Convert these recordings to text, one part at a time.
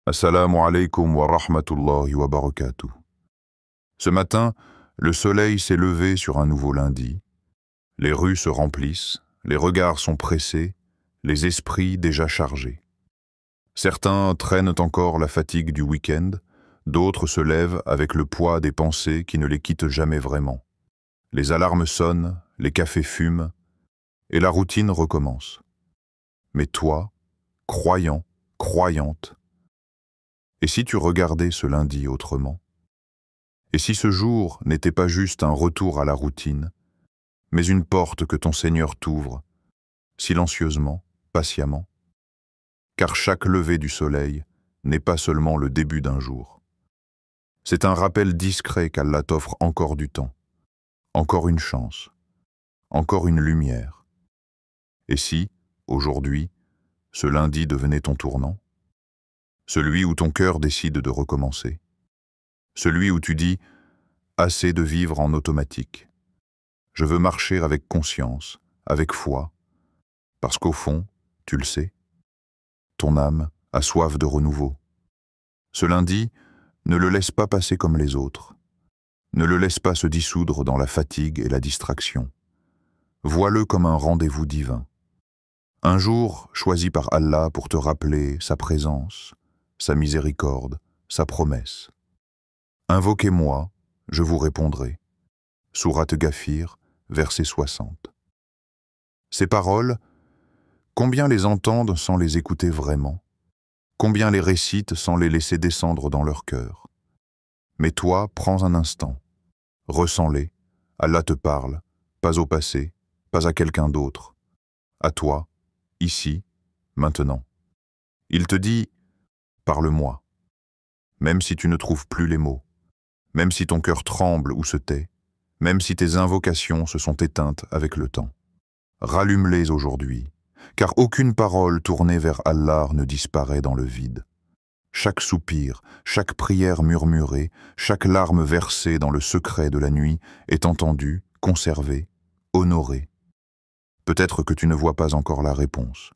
Assalamu alaikum wa rahmatullahi wa barakatuh. Ce matin, le soleil s'est levé sur un nouveau lundi. Les rues se remplissent, les regards sont pressés, les esprits déjà chargés. Certains traînent encore la fatigue du week-end, d'autres se lèvent avec le poids des pensées qui ne les quittent jamais vraiment. Les alarmes sonnent, les cafés fument, et la routine recommence. Mais toi, croyant, croyante, et si tu regardais ce lundi autrement? Et si ce jour n'était pas juste un retour à la routine, mais une porte que ton Seigneur t'ouvre, silencieusement, patiemment? Car chaque lever du soleil n'est pas seulement le début d'un jour. C'est un rappel discret qu'Allah t'offre encore du temps, encore une chance, encore une lumière. Et si, aujourd'hui, ce lundi devenait ton tournant? Celui où ton cœur décide de recommencer. Celui où tu dis « assez de vivre en automatique. Je veux marcher avec conscience, avec foi, parce qu'au fond, tu le sais, ton âme a soif de renouveau. Ce lundi, ne le laisse pas passer comme les autres. Ne le laisse pas se dissoudre dans la fatigue et la distraction. Vois-le comme un rendez-vous divin. Un jour choisi par Allah pour te rappeler sa présence, sa miséricorde, sa promesse. Invoquez-moi, je vous répondrai. Sourate Ghafir, verset 60. Ces paroles, combien les entendent sans les écouter vraiment? Combien les récitent sans les laisser descendre dans leur cœur? Mais toi, prends un instant, ressens-les, Allah te parle, pas au passé, pas à quelqu'un d'autre, à toi, ici, maintenant. Il te dit « Parle-moi », même si tu ne trouves plus les mots, même si ton cœur tremble ou se tait, même si tes invocations se sont éteintes avec le temps. Rallume-les aujourd'hui, car aucune parole tournée vers Allah ne disparaît dans le vide. Chaque soupir, chaque prière murmurée, chaque larme versée dans le secret de la nuit est entendue, conservée, honorée. Peut-être que tu ne vois pas encore la réponse.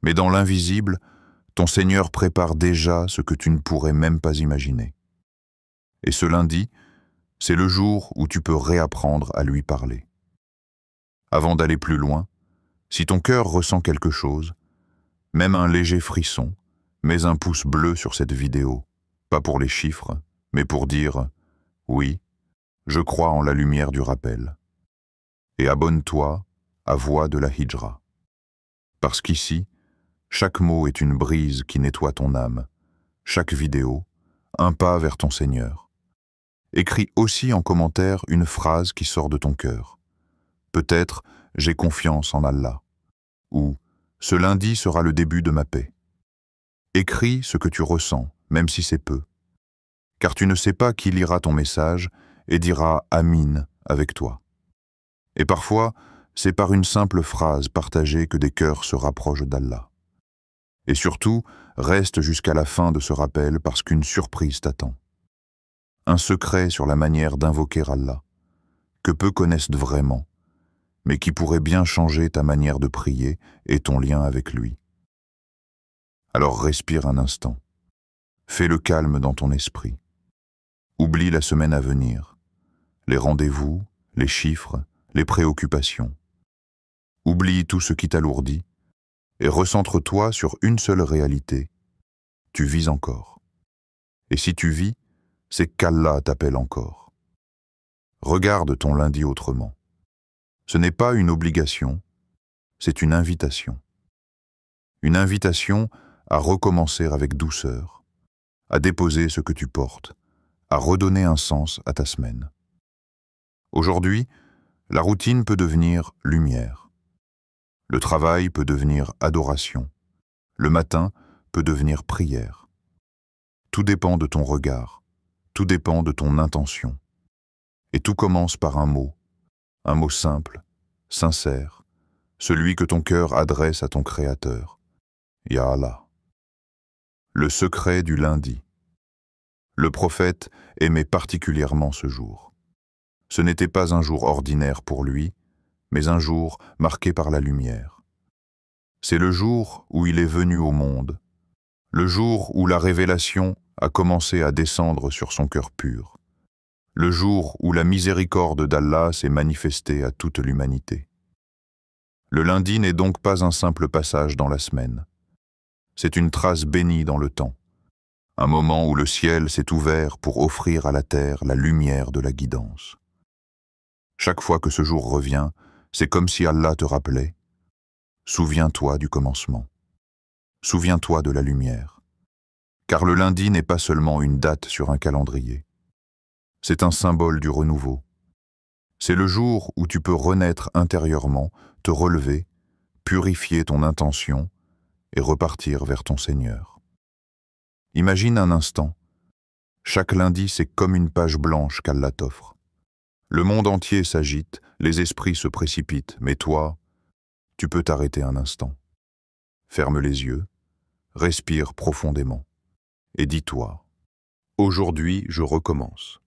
Mais dans l'invisible, ton Seigneur prépare déjà ce que tu ne pourrais même pas imaginer. Et ce lundi, c'est le jour où tu peux réapprendre à lui parler. Avant d'aller plus loin, si ton cœur ressent quelque chose, même un léger frisson, mets un pouce bleu sur cette vidéo, pas pour les chiffres, mais pour dire « Oui, je crois en la lumière du rappel ». Et abonne-toi à Voix de la Hijra. Parce qu'ici, chaque mot est une brise qui nettoie ton âme, chaque vidéo, un pas vers ton Seigneur. Écris aussi en commentaire une phrase qui sort de ton cœur. Peut-être « J'ai confiance en Allah » ou « Ce lundi sera le début de ma paix ». Écris ce que tu ressens, même si c'est peu, car tu ne sais pas qui lira ton message et dira « Amin » avec toi. Et parfois, c'est par une simple phrase partagée que des cœurs se rapprochent d'Allah. Et surtout, reste jusqu'à la fin de ce rappel parce qu'une surprise t'attend. Un secret sur la manière d'invoquer Allah, que peu connaissent vraiment, mais qui pourrait bien changer ta manière de prier et ton lien avec lui. Alors respire un instant. Fais le calme dans ton esprit. Oublie la semaine à venir, les rendez-vous, les chiffres, les préoccupations. Oublie tout ce qui t'alourdit et recentre-toi sur une seule réalité. Tu vis encore. Et si tu vis, c'est qu'Allah t'appelle encore. Regarde ton lundi autrement. Ce n'est pas une obligation, c'est une invitation. Une invitation à recommencer avec douceur, à déposer ce que tu portes, à redonner un sens à ta semaine. Aujourd'hui, la routine peut devenir lumière. Le travail peut devenir adoration. Le matin peut devenir prière. Tout dépend de ton regard, tout dépend de ton intention. Et tout commence par un mot simple, sincère, celui que ton cœur adresse à ton Créateur, Ya Allah. Le secret du lundi. Le prophète aimait particulièrement ce jour. Ce n'était pas un jour ordinaire pour lui, mais un jour marqué par la lumière. C'est le jour où il est venu au monde, le jour où la révélation a commencé à descendre sur son cœur pur, le jour où la miséricorde d'Allah s'est manifestée à toute l'humanité. Le lundi n'est donc pas un simple passage dans la semaine. C'est une trace bénie dans le temps, un moment où le ciel s'est ouvert pour offrir à la terre la lumière de la guidance. Chaque fois que ce jour revient, c'est comme si Allah te rappelait « Souviens-toi du commencement. Souviens-toi de la lumière. » Car le lundi n'est pas seulement une date sur un calendrier. C'est un symbole du renouveau. C'est le jour où tu peux renaître intérieurement, te relever, purifier ton intention et repartir vers ton Seigneur. Imagine un instant. Chaque lundi, c'est comme une page blanche qu'Allah t'offre. Le monde entier s'agite, les esprits se précipitent, mais toi, tu peux t'arrêter un instant. Ferme les yeux, respire profondément et dis-toi, aujourd'hui je recommence.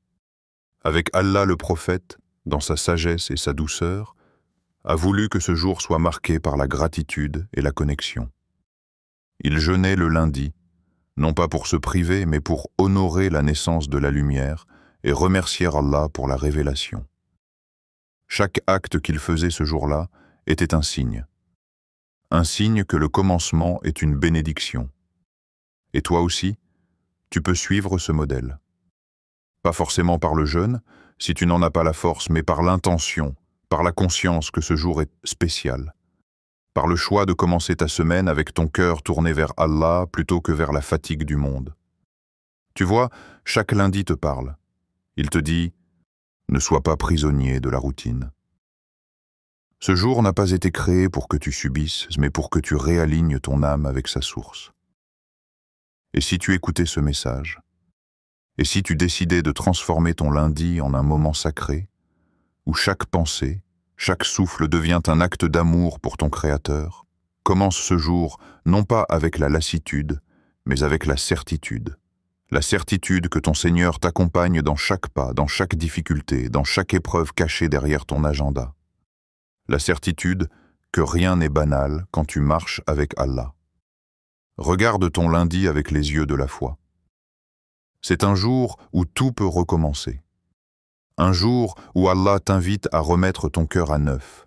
Avec Allah le prophète, dans sa sagesse et sa douceur, a voulu que ce jour soit marqué par la gratitude et la connexion. Il jeûnait le lundi, non pas pour se priver, mais pour honorer la naissance de la lumière et remercier Allah pour la révélation. Chaque acte qu'il faisait ce jour-là était un signe que le commencement est une bénédiction. Et toi aussi, tu peux suivre ce modèle. Pas forcément par le jeûne, si tu n'en as pas la force, mais par l'intention, par la conscience que ce jour est spécial, par le choix de commencer ta semaine avec ton cœur tourné vers Allah plutôt que vers la fatigue du monde. Tu vois, chaque lundi te parle. Il te dit « Ne sois pas prisonnier de la routine ». Ce jour n'a pas été créé pour que tu subisses, mais pour que tu réalignes ton âme avec sa source. Et si tu écoutais ce message? Et si tu décidais de transformer ton lundi en un moment sacré, où chaque pensée, chaque souffle devient un acte d'amour pour ton Créateur? Commence ce jour, non pas avec la lassitude, mais avec la certitude que ton Seigneur t'accompagne dans chaque pas, dans chaque difficulté, dans chaque épreuve cachée derrière ton agenda. La certitude que rien n'est banal quand tu marches avec Allah. Regarde ton lundi avec les yeux de la foi. C'est un jour où tout peut recommencer. Un jour où Allah t'invite à remettre ton cœur à neuf,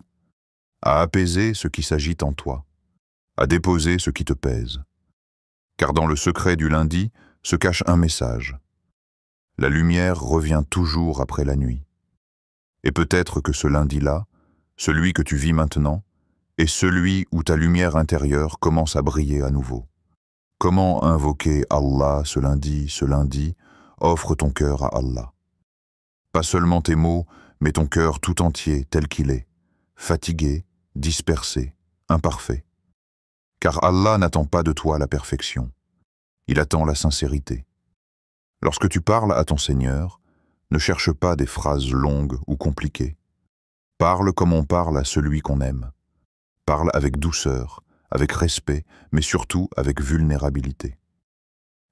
à apaiser ce qui s'agite en toi, à déposer ce qui te pèse. Car dans le secret du lundi se cache un message. La lumière revient toujours après la nuit. Et peut-être que ce lundi-là, celui que tu vis maintenant, est celui où ta lumière intérieure commence à briller à nouveau. Comment invoquer Allah ce lundi, offre ton cœur à Allah. Pas seulement tes mots, mais ton cœur tout entier tel qu'il est, fatigué, dispersé, imparfait. Car Allah n'attend pas de toi la perfection, il attend la sincérité. Lorsque tu parles à ton Seigneur, ne cherche pas des phrases longues ou compliquées. Parle comme on parle à celui qu'on aime. Parle avec douceur, avec respect, mais surtout avec vulnérabilité.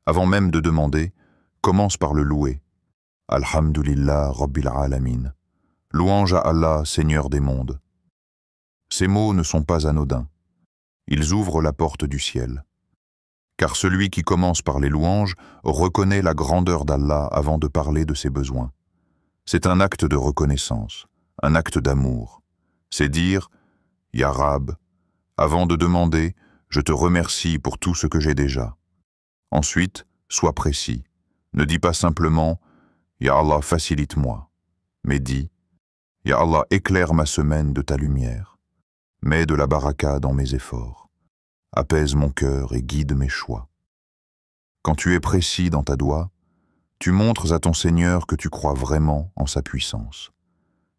Avant même de demander, commence par le louer. Alhamdulillah Rabbil Alamin. Louange à Allah, Seigneur des mondes. Ces mots ne sont pas anodins. Ils ouvrent la porte du ciel. Car celui qui commence par les louanges reconnaît la grandeur d'Allah avant de parler de ses besoins. C'est un acte de reconnaissance, un acte d'amour. C'est dire « Ya Rab », avant de demander « Je te remercie pour tout ce que j'ai déjà ». Ensuite, sois précis. Ne dis pas simplement « Ya Allah, facilite-moi », mais dis « Ya Allah, éclaire ma semaine de ta lumière. Mets de la baraka dans mes efforts. Apaise mon cœur et guide mes choix. » Quand tu es précis dans ta doua, tu montres à ton Seigneur que tu crois vraiment en sa puissance.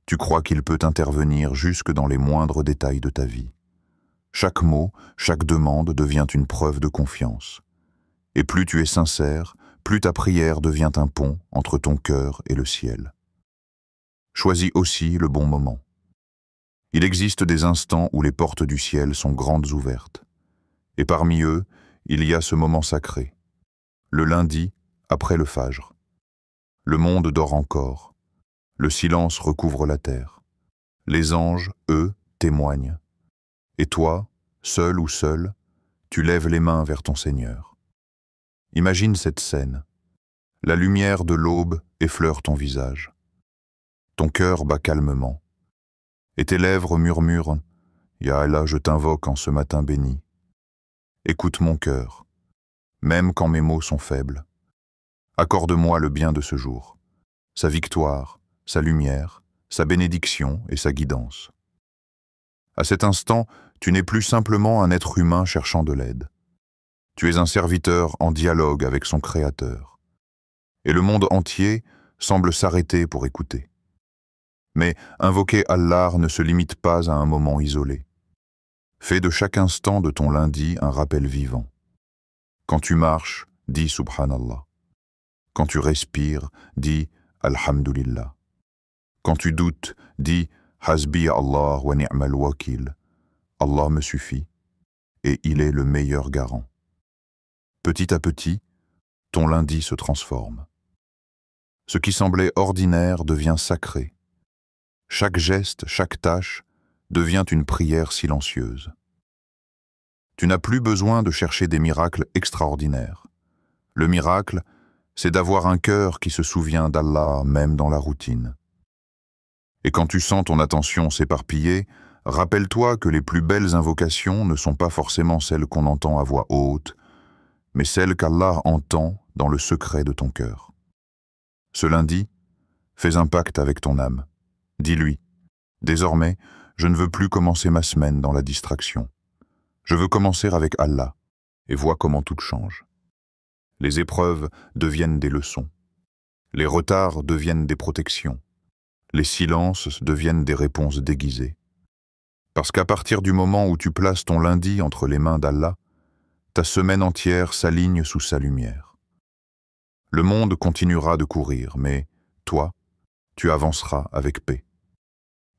Tu crois qu'il peut intervenir jusque dans les moindres détails de ta vie. Chaque mot, chaque demande devient une preuve de confiance. Et plus tu es sincère, plus ta prière devient un pont entre ton cœur et le ciel. Choisis aussi le bon moment. Il existe des instants où les portes du ciel sont grandes ouvertes. Et parmi eux, il y a ce moment sacré. Le lundi, après le fajr. Le monde dort encore. Le silence recouvre la terre. Les anges, eux, témoignent. Et toi, seul ou seule, tu lèves les mains vers ton Seigneur. Imagine cette scène. La lumière de l'aube effleure ton visage. Ton cœur bat calmement. Et tes lèvres murmurent « Ya Allah, je t'invoque en ce matin béni. Écoute mon cœur, même quand mes mots sont faibles. Accorde-moi le bien de ce jour, sa victoire, sa lumière, sa bénédiction et sa guidance. » À cet instant, tu n'es plus simplement un être humain cherchant de l'aide. Tu es un serviteur en dialogue avec son Créateur. Et le monde entier semble s'arrêter pour écouter. Mais invoquer Allah ne se limite pas à un moment isolé. Fais de chaque instant de ton lundi un rappel vivant. Quand tu marches, dis Subhanallah. Quand tu respires, dis Alhamdulillah. Quand tu doutes, dis Hasbi Allah wa ni'mal wakil. Allah me suffit et il est le meilleur garant. Petit à petit, ton lundi se transforme. Ce qui semblait ordinaire devient sacré. Chaque geste, chaque tâche devient une prière silencieuse. Tu n'as plus besoin de chercher des miracles extraordinaires. Le miracle, c'est d'avoir un cœur qui se souvient d'Allah même dans la routine. Et quand tu sens ton attention s'éparpiller, rappelle-toi que les plus belles invocations ne sont pas forcément celles qu'on entend à voix haute, mais celles qu'Allah entend dans le secret de ton cœur. Ce lundi, fais un pacte avec ton âme. Dis-lui, désormais, je ne veux plus commencer ma semaine dans la distraction. Je veux commencer avec Allah, et vois comment tout change. Les épreuves deviennent des leçons. Les retards deviennent des protections. Les silences deviennent des réponses déguisées. Parce qu'à partir du moment où tu places ton lundi entre les mains d'Allah, ta semaine entière s'aligne sous sa lumière. Le monde continuera de courir, mais toi, tu avanceras avec paix.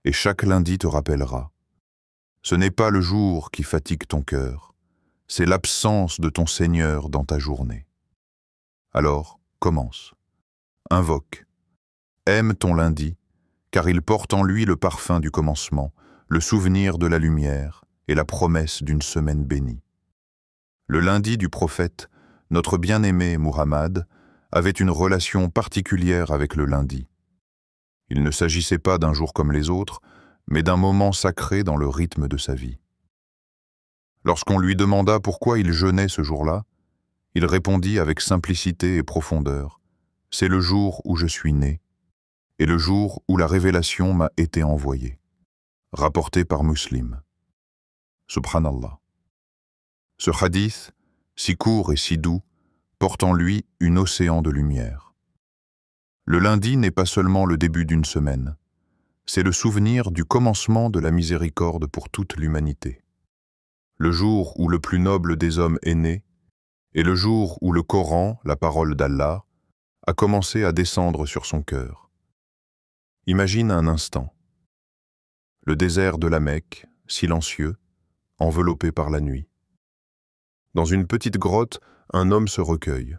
Et chaque lundi te rappellera. Ce n'est pas le jour qui fatigue ton cœur, c'est l'absence de ton Seigneur dans ta journée. Alors, commence. Invoque. Aime ton lundi, car il porte en lui le parfum du commencement, le souvenir de la lumière et la promesse d'une semaine bénie. Le lundi du prophète, notre bien-aimé Muhammad, avait une relation particulière avec le lundi. Il ne s'agissait pas d'un jour comme les autres, mais d'un moment sacré dans le rythme de sa vie. Lorsqu'on lui demanda pourquoi il jeûnait ce jour-là, il répondit avec simplicité et profondeur « C'est le jour où je suis né, et le jour où la révélation m'a été envoyée. » Rapporté par Muslim. Subhanallah. Ce hadith, si court et si doux, porte en lui une océan de lumière. Le lundi n'est pas seulement le début d'une semaine, c'est le souvenir du commencement de la miséricorde pour toute l'humanité. Le jour où le plus noble des hommes est né, et le jour où le Coran, la parole d'Allah, a commencé à descendre sur son cœur. Imagine un instant. Le désert de la Mecque, silencieux, enveloppé par la nuit. Dans une petite grotte, un homme se recueille.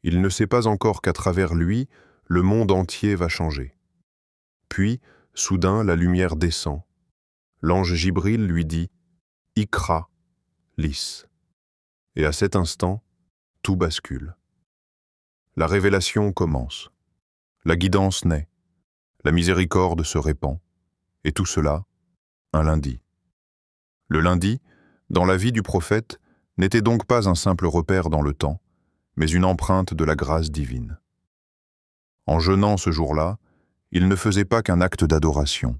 Il ne sait pas encore qu'à travers lui, le monde entier va changer. Puis, soudain, la lumière descend. L'ange Jibril lui dit « Ikra, lis ». Et à cet instant, tout bascule. La révélation commence. La guidance naît. La miséricorde se répand. Et tout cela, un lundi. Le lundi, dans la vie du prophète, n'était donc pas un simple repère dans le temps, mais une empreinte de la grâce divine. En jeûnant ce jour-là, il ne faisait pas qu'un acte d'adoration.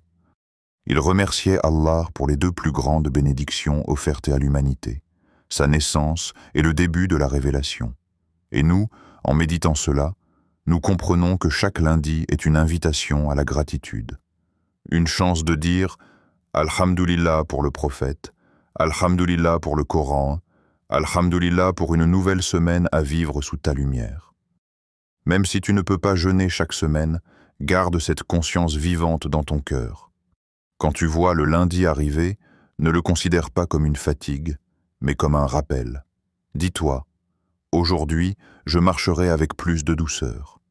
Il remerciait Allah pour les deux plus grandes bénédictions offertes à l'humanité, sa naissance et le début de la révélation. Et nous, en méditant cela, nous comprenons que chaque lundi est une invitation à la gratitude. Une chance de dire « Alhamdulillah pour le prophète, Alhamdulillah pour le Coran, Alhamdulillah pour une nouvelle semaine à vivre sous ta lumière. » Même si tu ne peux pas jeûner chaque semaine, garde cette conscience vivante dans ton cœur. Quand tu vois le lundi arriver, ne le considère pas comme une fatigue, mais comme un rappel. Dis-toi, aujourd'hui, je marcherai avec plus de douceur.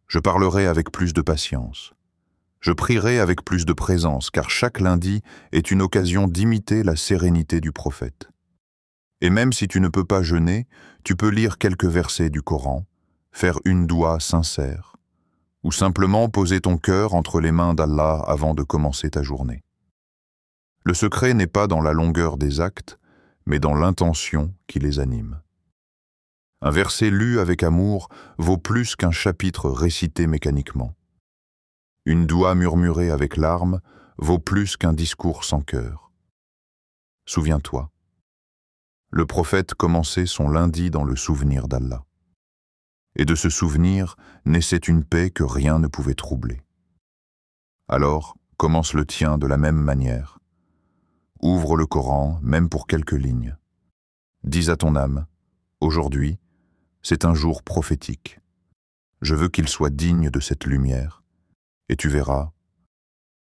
Je parlerai avec plus de patience. Je prierai avec plus de présence, car chaque lundi est une occasion d'imiter la sérénité du prophète. Et même si tu ne peux pas jeûner, tu peux lire quelques versets du Coran, faire une doua sincère, ou simplement poser ton cœur entre les mains d'Allah avant de commencer ta journée. Le secret n'est pas dans la longueur des actes, mais dans l'intention qui les anime. Un verset lu avec amour vaut plus qu'un chapitre récité mécaniquement. Une doua murmurée avec larmes vaut plus qu'un discours sans cœur. Souviens-toi, le prophète commençait son lundi dans le souvenir d'Allah. Et de ce souvenir naissait une paix que rien ne pouvait troubler. Alors, commence le tien de la même manière. Ouvre le Coran, même pour quelques lignes. Dis à ton âme, aujourd'hui, c'est un jour prophétique. Je veux qu'il soit digne de cette lumière. Et tu verras,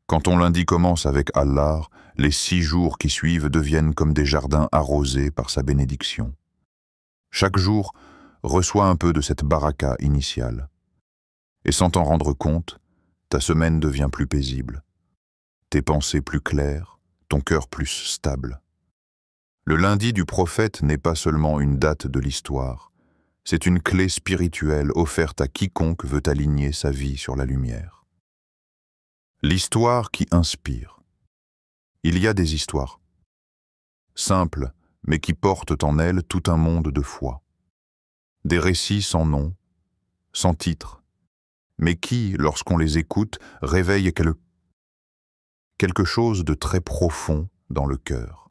quand ton lundi commence avec Allah, les 6 jours qui suivent deviennent comme des jardins arrosés par sa bénédiction. Chaque jour, reçois un peu de cette baraka initiale. Et sans t'en rendre compte, ta semaine devient plus paisible, tes pensées plus claires, ton cœur plus stable. Le lundi du prophète n'est pas seulement une date de l'histoire, c'est une clé spirituelle offerte à quiconque veut aligner sa vie sur la lumière. L'histoire qui inspire. Il y a des histoires, simples, mais qui portent en elles tout un monde de foi. Des récits sans nom, sans titre, mais qui, lorsqu'on les écoute, réveillent quelque chose de très profond dans le cœur.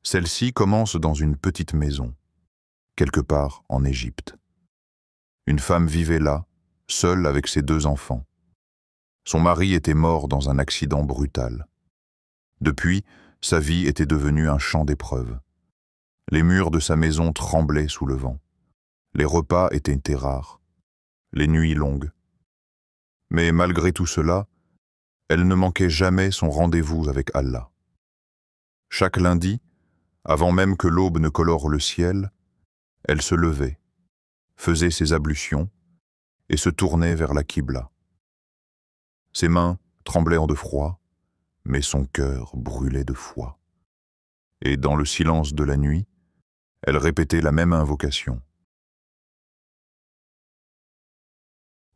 Celle-ci commence dans une petite maison, quelque part en Égypte. Une femme vivait là, seule avec ses 2 enfants. Son mari était mort dans un accident brutal. Depuis, sa vie était devenue un champ d'épreuves. Les murs de sa maison tremblaient sous le vent. Les repas étaient rares, les nuits longues. Mais malgré tout cela, elle ne manquait jamais son rendez-vous avec Allah. Chaque lundi, avant même que l'aube ne colore le ciel, elle se levait, faisait ses ablutions et se tournait vers la Qibla. Ses mains tremblaient de froid, mais son cœur brûlait de foi. Et dans le silence de la nuit, elle répétait la même invocation.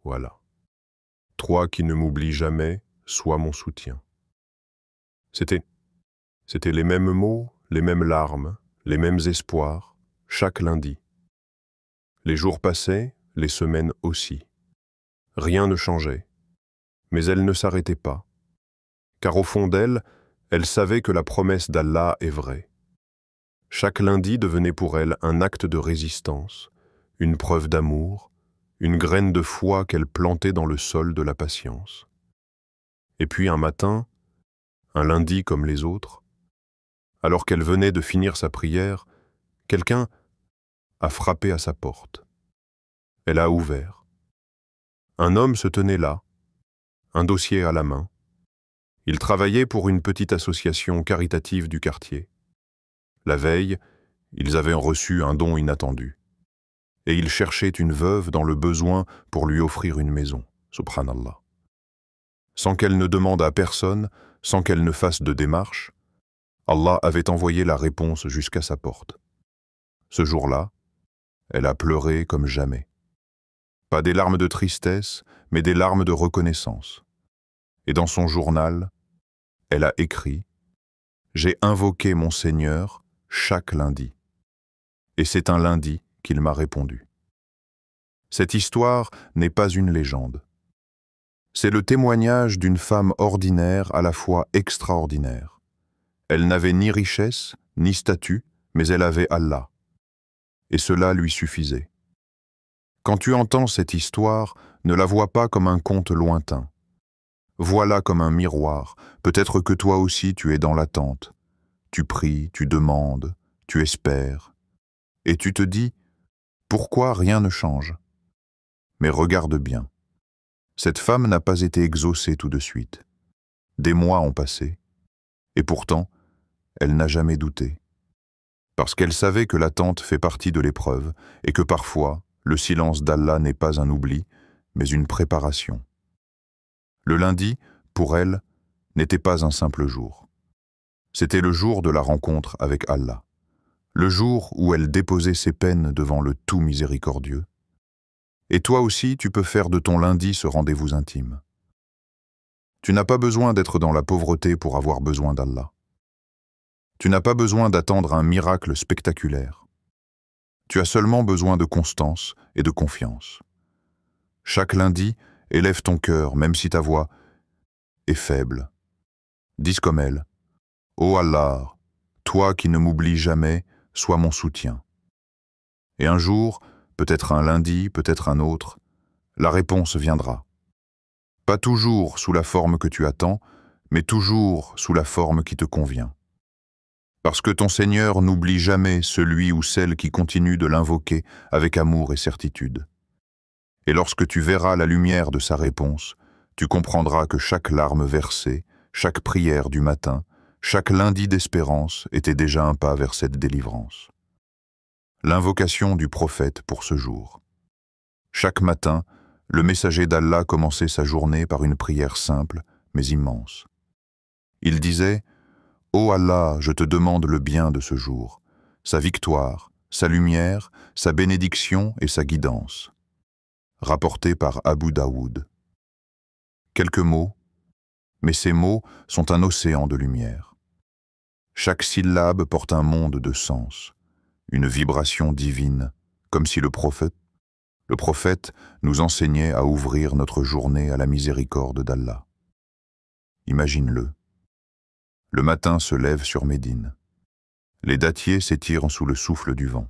Voilà. Toi qui ne m'oublies jamais, sois mon soutien. C'était les mêmes mots, les mêmes larmes, les mêmes espoirs, chaque lundi. Les jours passaient, les semaines aussi. Rien ne changeait. Mais elle ne s'arrêtait pas, car au fond d'elle, elle savait que la promesse d'Allah est vraie. Chaque lundi devenait pour elle un acte de résistance, une preuve d'amour, une graine de foi qu'elle plantait dans le sol de la patience. Et puis un matin, un lundi comme les autres, alors qu'elle venait de finir sa prière, quelqu'un a frappé à sa porte. Elle a ouvert. Un homme se tenait là, un dossier à la main. Il travaillait pour une petite association caritative du quartier. La veille, ils avaient reçu un don inattendu. Et ils cherchaient une veuve dans le besoin pour lui offrir une maison, subhanallah. Sans qu'elle ne demande à personne, sans qu'elle ne fasse de démarche, Allah avait envoyé la réponse jusqu'à sa porte. Ce jour-là, elle a pleuré comme jamais. Pas des larmes de tristesse, mais des larmes de reconnaissance. Et dans son journal, elle a écrit « J'ai invoqué mon Seigneur chaque lundi. Et c'est un lundi qu'il m'a répondu. » Cette histoire n'est pas une légende. C'est le témoignage d'une femme ordinaire à la fois extraordinaire. Elle n'avait ni richesse, ni statut, mais elle avait Allah. Et cela lui suffisait. Quand tu entends cette histoire, ne la vois pas comme un conte lointain. Vois-la comme un miroir. Peut-être que toi aussi tu es dans l'attente. Tu pries, tu demandes, tu espères. Et tu te dis, pourquoi rien ne change? Mais regarde bien. Cette femme n'a pas été exaucée tout de suite. Des mois ont passé. Et pourtant, elle n'a jamais douté. Parce qu'elle savait que l'attente fait partie de l'épreuve et que parfois, le silence d'Allah n'est pas un oubli, mais une préparation. Le lundi, pour elle, n'était pas un simple jour. C'était le jour de la rencontre avec Allah, le jour où elle déposait ses peines devant le tout miséricordieux. Et toi aussi, tu peux faire de ton lundi ce rendez-vous intime. Tu n'as pas besoin d'être dans la pauvreté pour avoir besoin d'Allah. Tu n'as pas besoin d'attendre un miracle spectaculaire. Tu as seulement besoin de constance et de confiance. Chaque lundi, élève ton cœur, même si ta voix est faible. Dis comme elle, « Ô Allah, toi qui ne m'oublies jamais, sois mon soutien. » Et un jour, peut-être un lundi, peut-être un autre, la réponse viendra. Pas toujours sous la forme que tu attends, mais toujours sous la forme qui te convient. Parce que ton Seigneur n'oublie jamais celui ou celle qui continue de l'invoquer avec amour et certitude. Et lorsque tu verras la lumière de sa réponse, tu comprendras que chaque larme versée, chaque prière du matin, chaque lundi d'espérance était déjà un pas vers cette délivrance. L'invocation du prophète pour ce jour. Chaque matin, le messager d'Allah commençait sa journée par une prière simple, mais immense. Il disait « Ô Allah, je te demande le bien de ce jour, sa victoire, sa lumière, sa bénédiction et sa guidance. » Rapporté par Abu Daoud. Quelques mots, mais ces mots sont un océan de lumière. Chaque syllabe porte un monde de sens, une vibration divine, comme si le prophète nous enseignait à ouvrir notre journée à la miséricorde d'Allah. Imagine-le. Le matin se lève sur Médine. Les dattiers s'étirent sous le souffle du vent.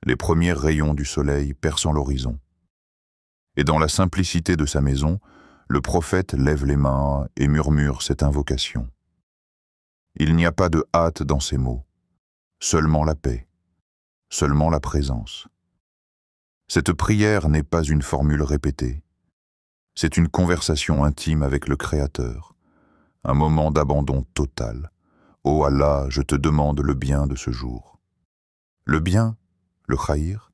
Les premiers rayons du soleil perçant l'horizon. Et dans la simplicité de sa maison, le prophète lève les mains et murmure cette invocation. Il n'y a pas de hâte dans ces mots, seulement la paix, seulement la présence. Cette prière n'est pas une formule répétée, c'est une conversation intime avec le Créateur, un moment d'abandon total. Ô Allah, je te demande le bien de ce jour. Le bien, le khayr,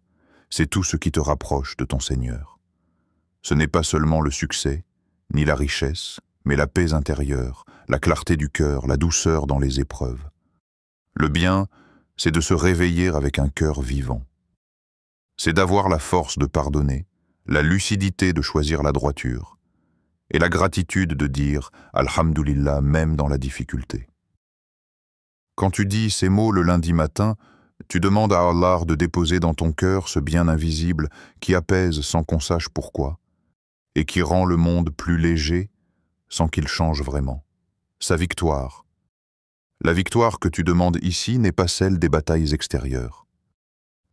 c'est tout ce qui te rapproche de ton Seigneur. Ce n'est pas seulement le succès, ni la richesse, mais la paix intérieure, la clarté du cœur, la douceur dans les épreuves. Le bien, c'est de se réveiller avec un cœur vivant. C'est d'avoir la force de pardonner, la lucidité de choisir la droiture, et la gratitude de dire « Alhamdulillah » même dans la difficulté. Quand tu dis ces mots le lundi matin, tu demandes à Allah de déposer dans ton cœur ce bien invisible qui apaise sans qu'on sache pourquoi, et qui rend le monde plus léger sans qu'il change vraiment. Sa victoire. La victoire que tu demandes ici n'est pas celle des batailles extérieures.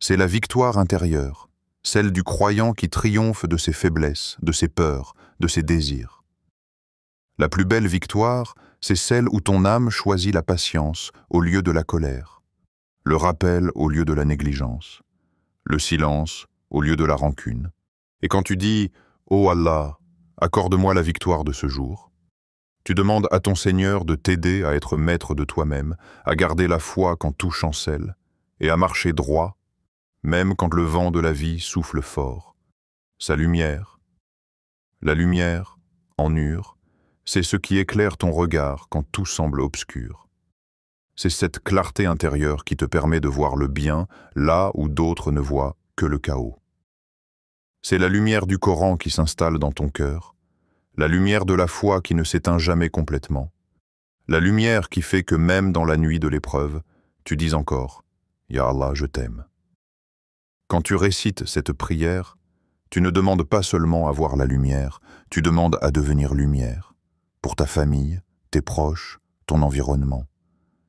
C'est la victoire intérieure, celle du croyant qui triomphe de ses faiblesses, de ses peurs, de ses désirs. La plus belle victoire, c'est celle où ton âme choisit la patience au lieu de la colère, le rappel au lieu de la négligence, le silence au lieu de la rancune. Et quand tu dis « Ô Allah, accorde-moi la victoire de ce jour », tu demandes à ton Seigneur de t'aider à être maître de toi-même, à garder la foi quand tout chancelle, et à marcher droit, même quand le vent de la vie souffle fort. Sa lumière, la lumière, en ur, c'est ce qui éclaire ton regard quand tout semble obscur. C'est cette clarté intérieure qui te permet de voir le bien là où d'autres ne voient que le chaos. C'est la lumière du Coran qui s'installe dans ton cœur, la lumière de la foi qui ne s'éteint jamais complètement, la lumière qui fait que même dans la nuit de l'épreuve, tu dis encore « Ya Allah, je t'aime ». Quand tu récites cette prière, tu ne demandes pas seulement à voir la lumière, tu demandes à devenir lumière, pour ta famille, tes proches, ton environnement.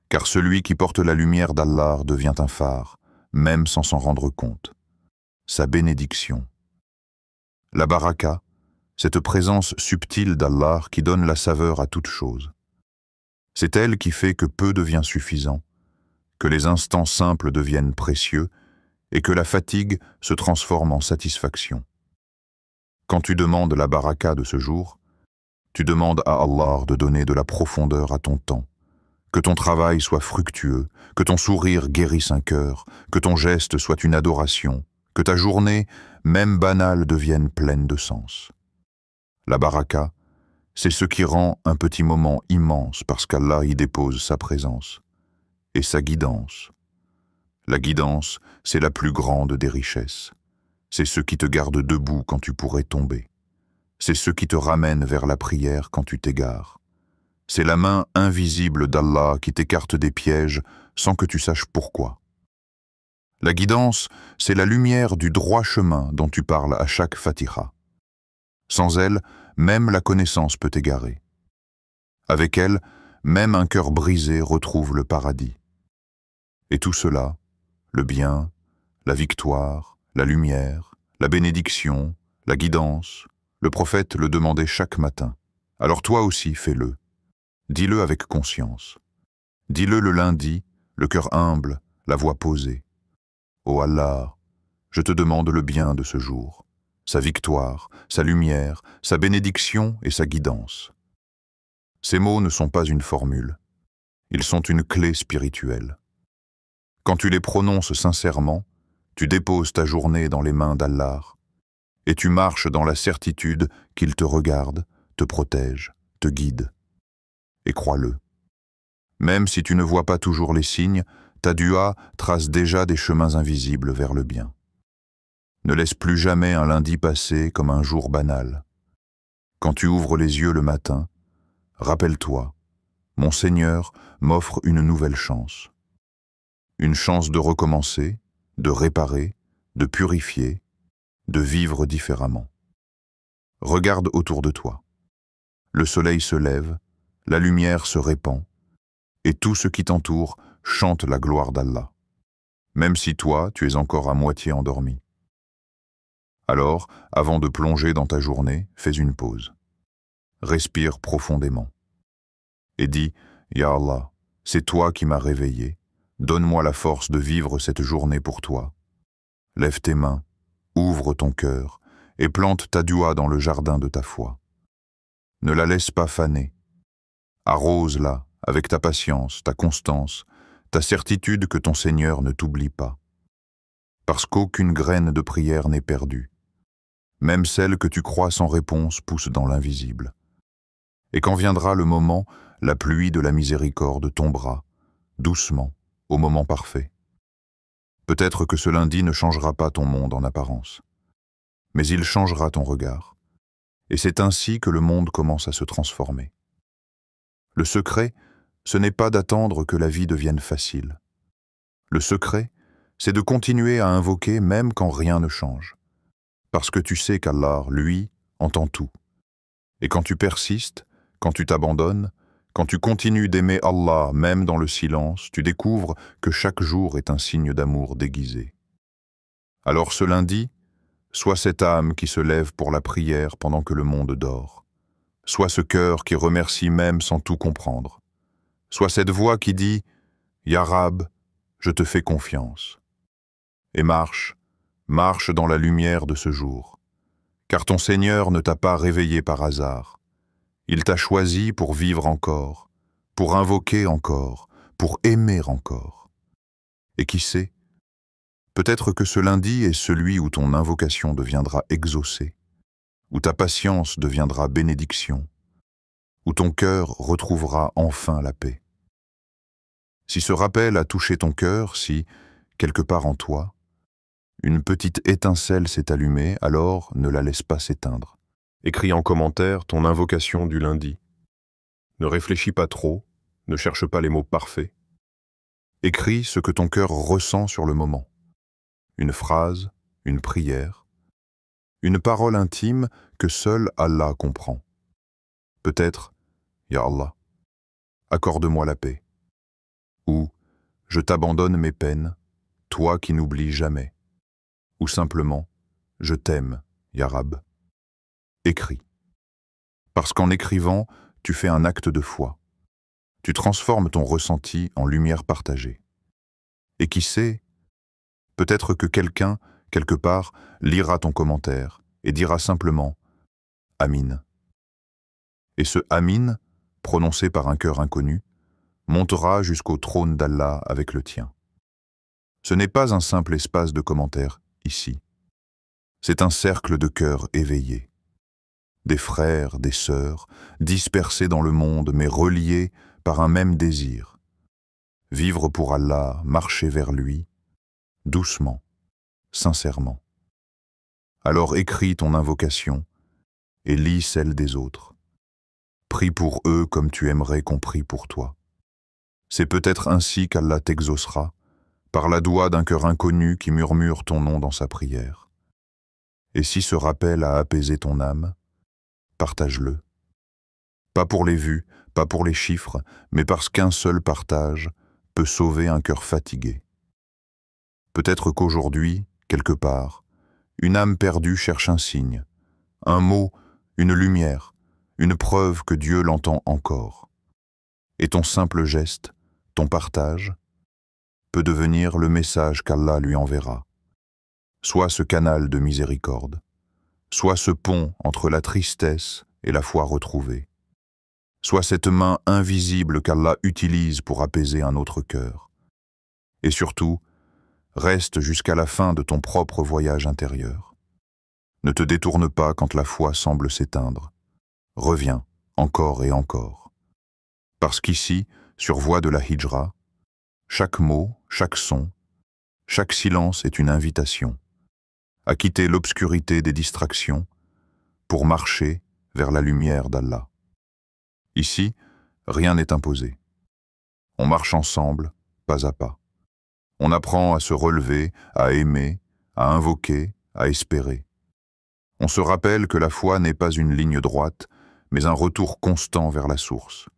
Car celui qui porte la lumière d'Allah devient un phare, même sans s'en rendre compte. Sa bénédiction. La baraka, cette présence subtile d'Allah qui donne la saveur à toute chose. C'est elle qui fait que peu devient suffisant, que les instants simples deviennent précieux et que la fatigue se transforme en satisfaction. Quand tu demandes la baraka de ce jour, tu demandes à Allah de donner de la profondeur à ton temps, que ton travail soit fructueux, que ton sourire guérisse un cœur, que ton geste soit une adoration, que ta journée, même banale, devienne pleine de sens. La baraka, c'est ce qui rend un petit moment immense parce qu'Allah y dépose sa présence et sa guidance. La guidance, c'est la plus grande des richesses. C'est ce qui te garde debout quand tu pourrais tomber. C'est ce qui te ramène vers la prière quand tu t'égares. C'est la main invisible d'Allah qui t'écarte des pièges sans que tu saches pourquoi. La guidance, c'est la lumière du droit chemin dont tu parles à chaque Fatiha. Sans elle, même la connaissance peut égarer. Avec elle, même un cœur brisé retrouve le paradis. Et tout cela, le bien, la victoire, la lumière, la bénédiction, la guidance, le prophète le demandait chaque matin. Alors toi aussi fais-le. Dis-le avec conscience. Dis-le le lundi, le cœur humble, la voix posée. Ô Allah, je te demande le bien de ce jour, sa victoire, sa lumière, sa bénédiction et sa guidance. Ces mots ne sont pas une formule. Ils sont une clé spirituelle. Quand tu les prononces sincèrement, tu déposes ta journée dans les mains d'Allah et tu marches dans la certitude qu'il te regarde, te protège, te guide. Et crois-le. Même si tu ne vois pas toujours les signes, ta dua trace déjà des chemins invisibles vers le bien. Ne laisse plus jamais un lundi passer comme un jour banal. Quand tu ouvres les yeux le matin, rappelle-toi, mon Seigneur m'offre une nouvelle chance. Une chance de recommencer, de réparer, de purifier, de vivre différemment. Regarde autour de toi. Le soleil se lève, la lumière se répand, et tout ce qui t'entoure chante la gloire d'Allah, même si toi, tu es encore à moitié endormi. Alors, avant de plonger dans ta journée, fais une pause. Respire profondément. Et dis, « Ya Allah, c'est toi qui m'as réveillé. Donne-moi la force de vivre cette journée pour toi. » Lève tes mains, ouvre ton cœur et plante ta dua dans le jardin de ta foi. Ne la laisse pas faner. Arrose-la avec ta patience, ta constance, ta certitude que ton Seigneur ne t'oublie pas. Parce qu'aucune graine de prière n'est perdue. Même celle que tu crois sans réponse pousse dans l'invisible. Et quand viendra le moment, la pluie de la miséricorde tombera, doucement, au moment parfait. Peut-être que ce lundi ne changera pas ton monde en apparence, mais il changera ton regard. Et c'est ainsi que le monde commence à se transformer. Le secret, ce n'est pas d'attendre que la vie devienne facile. Le secret, c'est de continuer à invoquer même quand rien ne change. Parce que tu sais qu'Allah, lui, entend tout. Et quand tu persistes, quand tu t'abandonnes, quand tu continues d'aimer Allah même dans le silence, tu découvres que chaque jour est un signe d'amour déguisé. Alors ce lundi, sois cette âme qui se lève pour la prière pendant que le monde dort. Sois ce cœur qui remercie même sans tout comprendre. Sois cette voix qui dit « Ya Rab, je te fais confiance. » Et marche dans la lumière de ce jour. Car ton Seigneur ne t'a pas réveillé par hasard. Il t'a choisi pour vivre encore, pour invoquer encore, pour aimer encore. Et qui sait, peut-être que ce lundi est celui où ton invocation deviendra exaucée, où ta patience deviendra bénédiction, où ton cœur retrouvera enfin la paix. Si ce rappel a touché ton cœur, si, quelque part en toi, une petite étincelle s'est allumée, alors ne la laisse pas s'éteindre. Écris en commentaire ton invocation du lundi. Ne réfléchis pas trop, ne cherche pas les mots parfaits. Écris ce que ton cœur ressent sur le moment. Une phrase, une prière, une parole intime que seul Allah comprend. Peut-être, Ya Allah, accorde-moi la paix. Ou, je t'abandonne mes peines, toi qui n'oublies jamais. Ou simplement, je t'aime, Ya Rab. Écris. Parce qu'en écrivant, tu fais un acte de foi. Tu transformes ton ressenti en lumière partagée. Et qui sait, peut-être que quelqu'un, quelque part, lira ton commentaire et dira simplement « Amin ». Et ce « Amin », prononcé par un cœur inconnu, montera jusqu'au trône d'Allah avec le tien. Ce n'est pas un simple espace de commentaires ici. C'est un cercle de cœurs éveillés. Des frères, des sœurs, dispersés dans le monde mais reliés par un même désir. Vivre pour Allah, marcher vers lui, doucement, sincèrement. Alors écris ton invocation et lis celle des autres. Prie pour eux comme tu aimerais qu'on prie pour toi. C'est peut-être ainsi qu'Allah t'exaucera, par la doua d'un cœur inconnu qui murmure ton nom dans sa prière. Et si ce rappel a apaisé ton âme, partage-le. Pas pour les vues, pas pour les chiffres, mais parce qu'un seul partage peut sauver un cœur fatigué. Peut-être qu'aujourd'hui, quelque part, une âme perdue cherche un signe, un mot, une lumière, une preuve que Dieu l'entend encore. Et ton simple geste, ton partage, peut devenir le message qu'Allah lui enverra. Soit ce canal de miséricorde, soit ce pont entre la tristesse et la foi retrouvée, soit cette main invisible qu'Allah utilise pour apaiser un autre cœur. Et surtout, reste jusqu'à la fin de ton propre voyage intérieur. Ne te détourne pas quand la foi semble s'éteindre. Reviens, encore et encore. Parce qu'ici, sur voie de la hijra, chaque mot, chaque son, chaque silence est une invitation à quitter l'obscurité des distractions pour marcher vers la lumière d'Allah. Ici, rien n'est imposé. On marche ensemble, pas à pas. On apprend à se relever, à aimer, à invoquer, à espérer. On se rappelle que la foi n'est pas une ligne droite, mais un retour constant vers la source.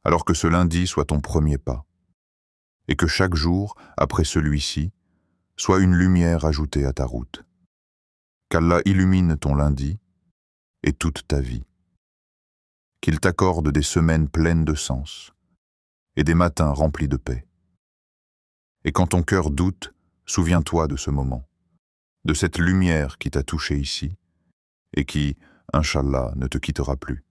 Alors que ce lundi soit ton premier pas, et que chaque jour, après celui-ci, soit une lumière ajoutée à ta route. Qu'Allah illumine ton lundi et toute ta vie. Qu'il t'accorde des semaines pleines de sens et des matins remplis de paix. Et quand ton cœur doute, souviens-toi de ce moment, de cette lumière qui t'a touché ici et qui, Inch'Allah, ne te quittera plus.